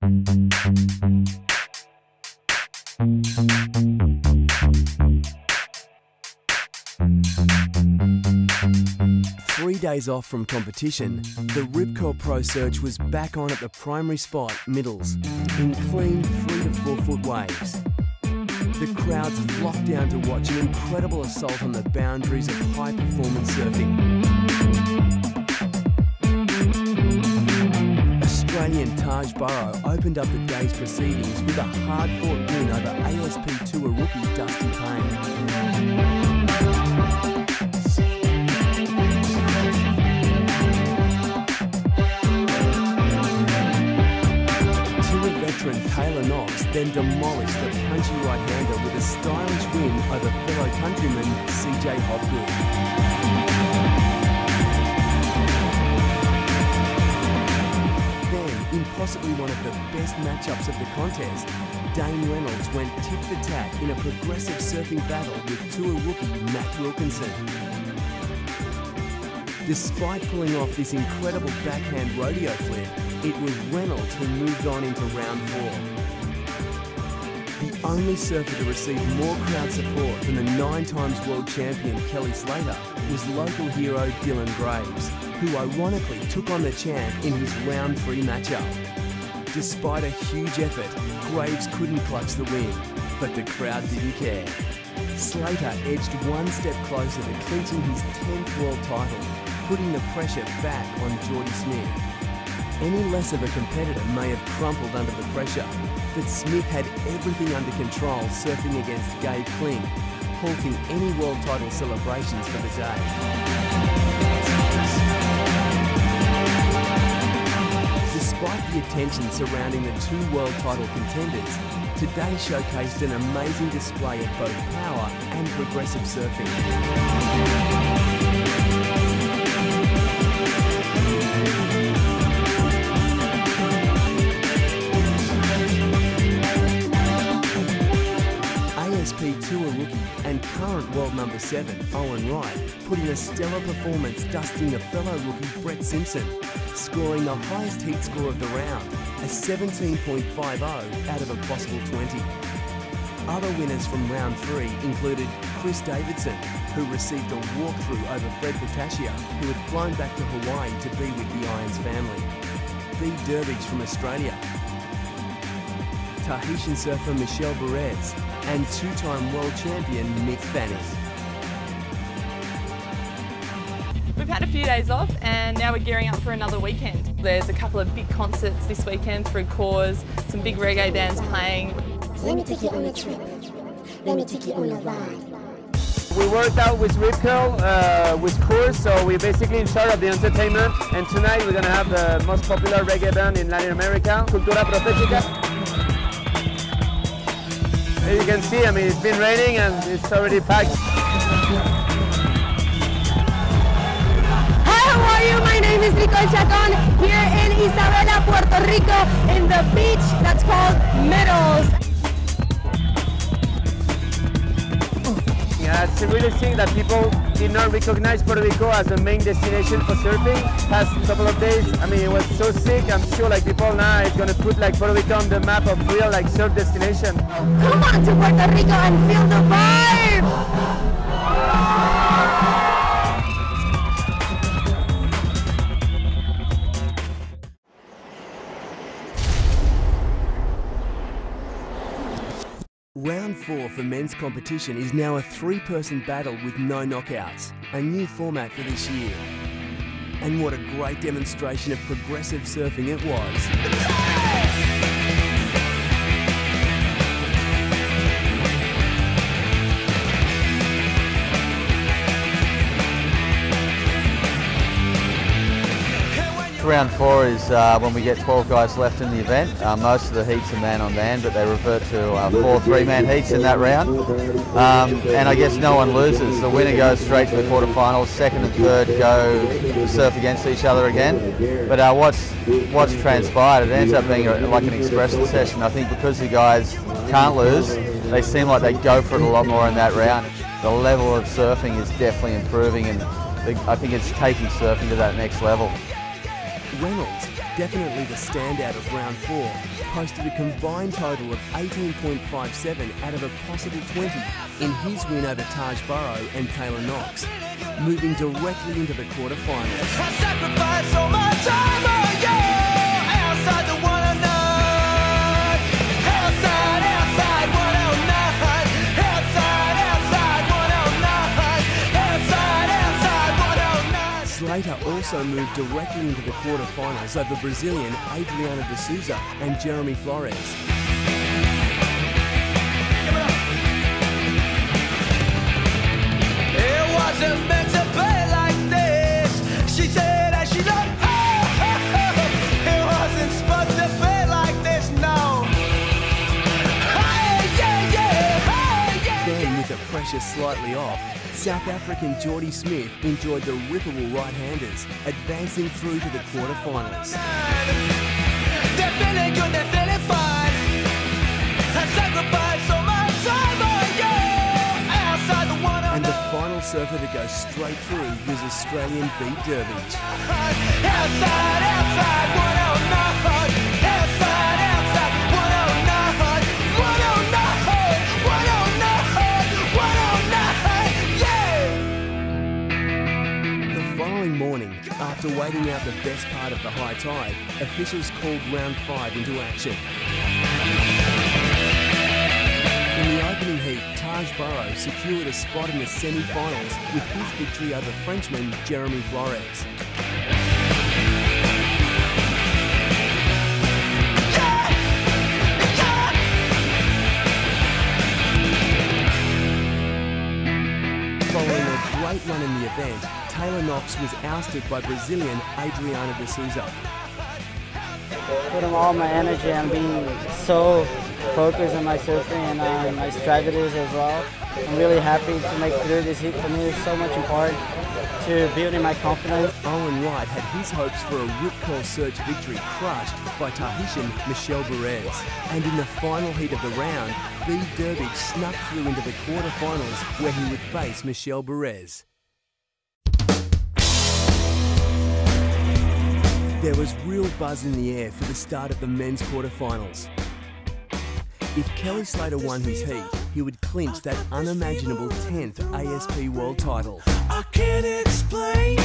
Three days off from competition, the Ripco Pro Surge was back on at the primary spot, middles, in clean 3 to 4 foot waves. The crowds flocked down to watch an incredible assault on the boundaries of high-performance surfing. Australian Taj Burrow opened up the day's proceedings with a hard-fought win over ASP Tour rookie Dusty Payne. Taylor Knox then demolished the punchy right-hander with a stylish win over fellow countryman CJ Hopgood. Then, in possibly one of the best matchups of the contest, Dane Reynolds went tit-for-tat in a progressive surfing battle with Tour rookie Matt Wilkinson. Despite pulling off this incredible backhand rodeo flip, it was Reynolds who moved on into round 4. The only surfer to receive more crowd support than the 9-times world champion Kelly Slater was local hero Dylan Graves, who ironically took on the champ in his round 3 matchup. Despite a huge effort, Graves couldn't clutch the win, but the crowd didn't care. Slater edged one step closer to clinching his 10th world title, putting the pressure back on Geordie Smith. Any less of a competitor may have crumpled under the pressure, but Smith had everything under control surfing against Gabe Kling, halting any world title celebrations for the day. Despite the attention surrounding the 2 world title contenders, today showcased an amazing display of both power and progressive surfing. ASP Tour rookie and current world number 7, Owen Wright, put in a stellar performance dusting a fellow rookie Brett Simpson, scoring the highest heat score of the round, a 17.50 out of a possible 20. Other winners from round 3 included Chris Davidson, who received a walkthrough over Fred Botascia, who had flown back to Hawaii to be with the Irons family, B. Durbridge from Australia, Tahitian surfer Michelle Perez, and 2-time world champion Mick Fanning. We've had a few days off and now we're gearing up for another weekend. There's a couple of big concerts this weekend through Cause, some big reggae bands playing. Let me take you on a trip. Let me take you on a ride. We worked out with Rico, with Coors, so we're basically in charge of the entertainment. And tonight we're going to have the most popular reggae band in Latin America, Cultura Profética. As you can see, I mean, it's been raining and it's already packed. Hi, how are you? My name is Rico here in Isabela, Puerto Rico, in the beach that's called Middles. Yeah, it's a really thing that people did not recognize Puerto Rico as the main destination for surfing. Past couple of days, I mean, it was so sick. I'm sure like people now is gonna put like Puerto Rico on the map of real like surf destination. Come on to Puerto Rico and feel the vibe. Round 4 for men's competition is now a 3-person battle with no knockouts, a new format for this year. And what a great demonstration of progressive surfing it was. Round 4 is when we get 12 guys left in the event. Most of the heats are man-on-man, but they revert to 4 3-man heats in that round. And I guess no one loses. The winner goes straight to the quarterfinals. Second and third go surf against each other again. But what's transpired, it ends up being like an espresso session. I think because the guys can't lose, they seem like they go for it a lot more in that round. The level of surfing is definitely improving, and I think it's taking surfing to that next level. Reynolds, definitely the standout of round 4, posted a combined total of 18.57 out of a possible 20 in his win over Taj Burrow and Taylor Knox, moving directly into the quarterfinals. I sacrifice all my time, oh yeah, outside the 109, outside 109, outside 109, outside 109. Slater also moved directly into the quarterfinals over Brazilian Adriana de Souza and Jeremy Flores. It wasn't meant to be like this, she said as she looked, it wasn't supposed to be like this, no. Then, with the pressure slightly off, South African Geordie Smith enjoyed the rippable right-handers, advancing through to the quarterfinals. They're feeling good, they're feeling fine. I sacrifice all my time, oh yeah, outside the 109. And the final surfer to go straight through was Australian Beat Dervish. Outside 109, outside 109, 109, 109, 109, yeah. The following morning, after waiting out the best part of the high tide, officials called round 5 into action. In the opening heat, Taj Burrow secured a spot in the semi-finals with his victory over Frenchman Jeremy Flores. Following a great run in the event, Taylor Knox was ousted by Brazilian Adriana de Souza. Putting all my energy on being so focused on my surfing and my strategies as well. I'm really happy to make through this heat. For me, it's so much important to building my confidence. Owen Wright had his hopes for a Rip Curl Search victory crushed by Tahitian Michelle Perez. And in the final heat of the round, B. Dervish snuck through into the quarterfinals where he would face Michelle Perez. There was real buzz in the air for the start of the men's quarterfinals. If Kelly Slater won his heat, he would clinch that unimaginable 10th ASP World title. I can't explain.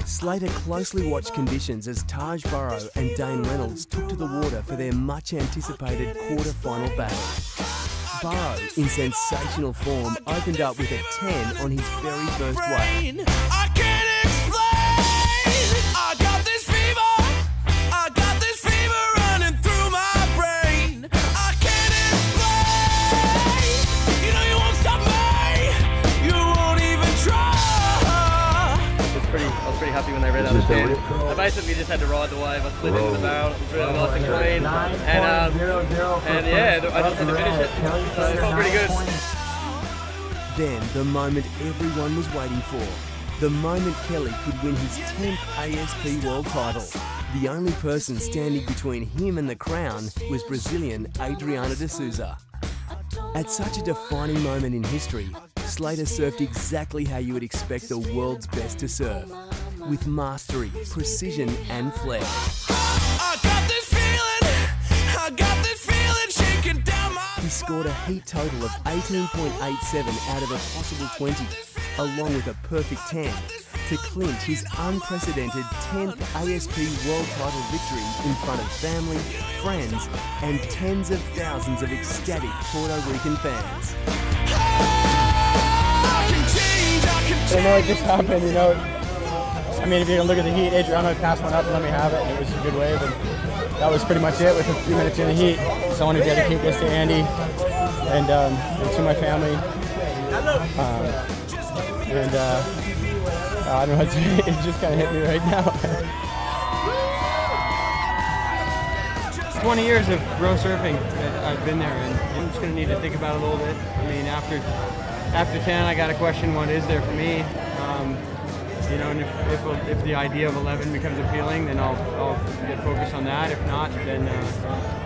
Slater closely watched conditions as Taj Burrow and Dane Reynolds took to the water for their much-anticipated quarter-final battle. Burrow, in sensational form, opened up with a 10 on his very first wave. I can't explain. I got this fever. I got this fever running through my brain. I can't explain. You know you won't stop me. You won't even try. I was pretty happy when they read out the 10. I basically just had to ride the wave. I slid into the barrel. It was really nice and clean. And yeah, I just had to finish it. So it felt pretty good. Then the moment everyone was waiting for. The moment Kelly could win his 10th ASP World title. The only person standing between him and the crown was Brazilian Adriana de Souza. At such a defining moment in history, Slater surfed exactly how you would expect the world's best to surf, with mastery, precision and flair. I got this feeling shaking down my He scored a heat total of 18.87 out of a possible 20, along with a perfect 10, to clinch his unprecedented 10th ASP World title victory in front of family, friends and tens of thousands of ecstatic Puerto Rican fans. I know it just happened, you know. I mean, if you can look at the heat, Adriana passed one up and let me have it, and it was a good wave, and that was pretty much it with a few minutes in the heat. So I want to dedicate this to Andy and to my family. I don't know, it just kind of hit me right now. 20 years of row surfing, I've been there, and I'm just going to need to think about it a little bit. I mean, after 10, I got to question what is there for me. You know, and if the idea of 11 becomes appealing, then I'll get focused on that. If not, then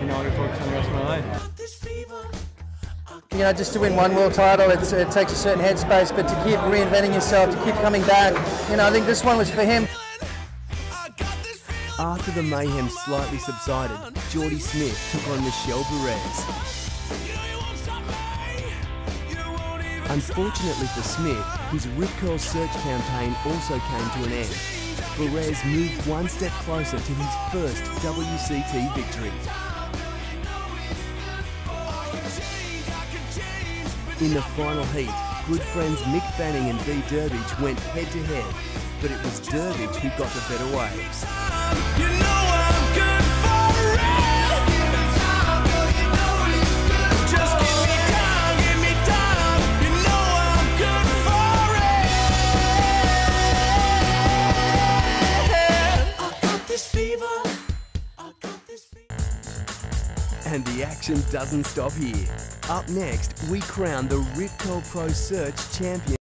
you know, I'll get focused on the rest of my life. You know, just to win one world title, it takes a certain headspace, but to keep reinventing yourself, to keep coming back, you know, I think this one was for him. After the mayhem slightly subsided, Geordie Smith took on Michelle Perez. Unfortunately for Smith, his Rip Curl search campaign also came to an end. Perez moved one step closer to his first WCT victory. In the final heat, good friends Mick Fanning and Dee Durbidge went head-to-head, but it was Durbidge who got the better waves. And the action doesn't stop here. Up next, we crown the Rip Curl Pro Search champion.